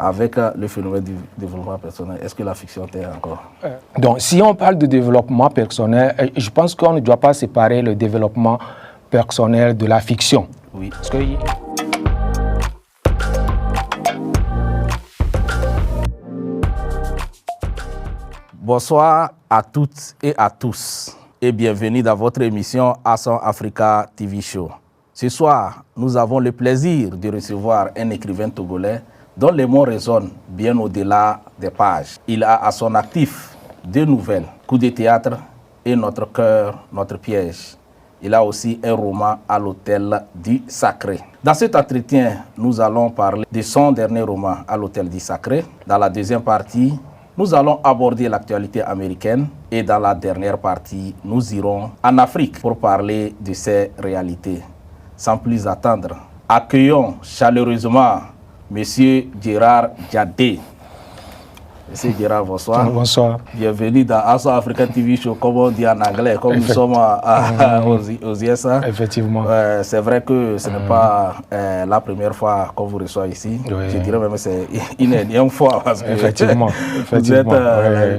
avec le phénomène du développement personnel, est-ce que la fiction t'aide encore? Donc, si on parle de développement personnel, je pense qu'on ne doit pas séparer le développement personnel de la fiction. Oui. Parce que... Bonsoir à toutes et à tous et bienvenue dans votre émission Accent Africa TV Show. Ce soir, nous avons le plaisir de recevoir un écrivain togolais dont les mots résonnent bien au-delà des pages. Il a à son actif deux nouvelles, Coup de théâtre et Notre cœur, notre piège. Il a aussi un roman à l'Hôtel du Sacré. Dans cet entretien, nous allons parler de son dernier roman à l'Hôtel du Sacré. Dans la deuxième partie, nous allons aborder l'actualité américaine et dans la dernière partie, nous irons en Afrique pour parler de ces réalités. Sans plus attendre, accueillons chaleureusement M. Gérard Diadé. Monsieur Gérard, bonsoir. Bonsoir. Bienvenue dans Accent Africa TV Show, comme on dit en anglais, comme nous sommes aux USA. Effectivement. C'est vrai que ce n'est pas la première fois qu'on vous reçoit ici. Oui. Je dirais même que c'est une énième fois parce que Effectivement. vous êtes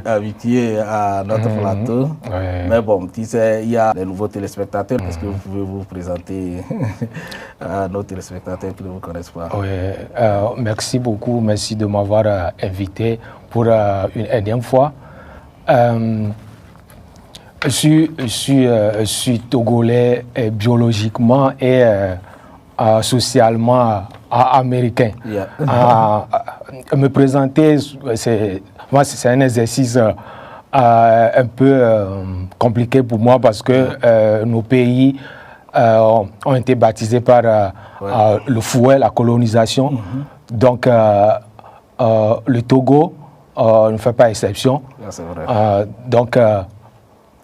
habitué à notre plateau. Mais bon, tu sais, il y a des nouveaux téléspectateurs. Est-ce que vous pouvez vous présenter à nos téléspectateurs qui ne vous connaissent pas? Oui. Merci beaucoup. Merci de m'avoir invité pour une énième fois. Je suis togolais biologiquement et socialement américain. Yeah. Me présenter, c'est un exercice un peu compliqué pour moi parce que nos pays ont été baptisés par le fouet, la colonisation. Donc, le Togo ne fait pas exception. Yeah, c'est vrai. Donc,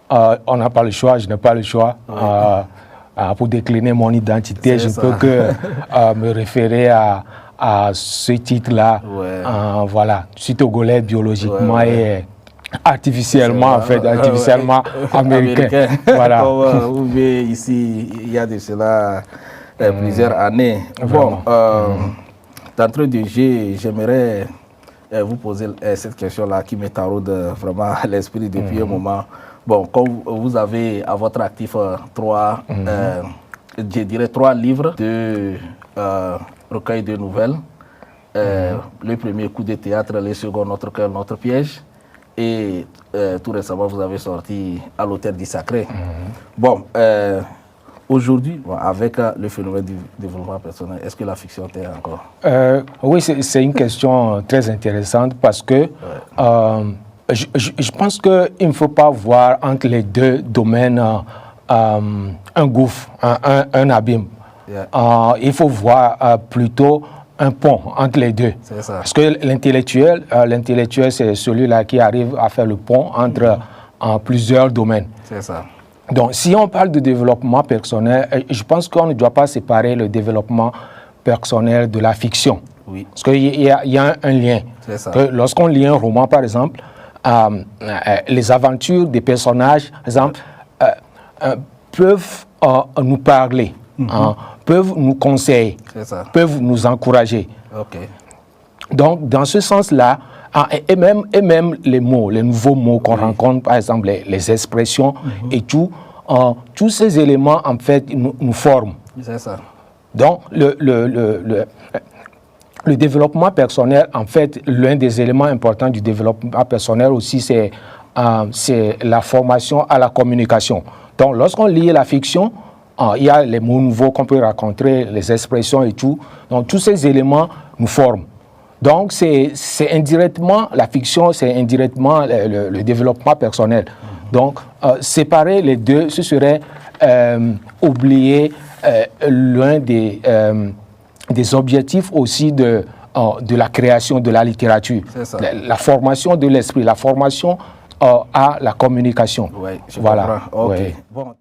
on n'a pas le choix, je n'ai pas le choix. Pour décliner mon identité, je ne peux que me référer à ce titre-là. Voilà, je suis togolais biologiquement et artificiellement, en fait, artificiellement américain. Voilà. Vous vivez ici, il y a de cela plusieurs années. Bon, d'entrée de jeu, j'aimerais vous poser cette question-là qui me taraude vraiment à l'esprit depuis un moment. Bon, comme vous avez à votre actif je dirais trois livres de recueil de nouvelles. Le premier, Coup de théâtre, le second, Notre cœur, notre piège. Et tout récemment, vous avez sorti à l'Hôtel du Sacré. Bon, aujourd'hui, avec le phénomène du développement personnel, est-ce que la fiction t'aide encore? Oui, c'est une question très intéressante parce que je pense qu'il ne faut pas voir entre les deux domaines un gouffre, un abîme. Yeah. Il faut voir plutôt un pont entre les deux. C'est ça. Parce que l'intellectuel, c'est celui-là qui arrive à faire le pont entre plusieurs domaines. C'est ça. Donc, si on parle de développement personnel, je pense qu'on ne doit pas séparer le développement personnel de la fiction. Oui. Parce qu'il y a un lien. C'est ça. Lorsqu'on lit un roman, par exemple, les aventures des personnages, par exemple, peuvent nous parler, peuvent nous conseiller, peuvent nous encourager. Okay. Donc, dans ce sens-là, et même les mots, les nouveaux mots qu'on rencontre, par exemple, les expressions et tout, tous ces éléments, en fait, nous forment. C'est ça. Donc, le développement personnel, en fait, l'un des éléments importants du développement personnel aussi, c'est la formation à la communication. Donc, lorsqu'on lit la fiction, il y a les mots nouveaux qu'on peut rencontrer, les expressions et tout. Donc, tous ces éléments nous forment. Donc, c'est indirectement, la fiction, c'est indirectement le développement personnel. Donc, séparer les deux, ce serait oublier l'un des objectifs aussi de la création de la littérature. La formation de l'esprit, la formation à la communication. Oui, je comprends. Ok. Ouais. Bon.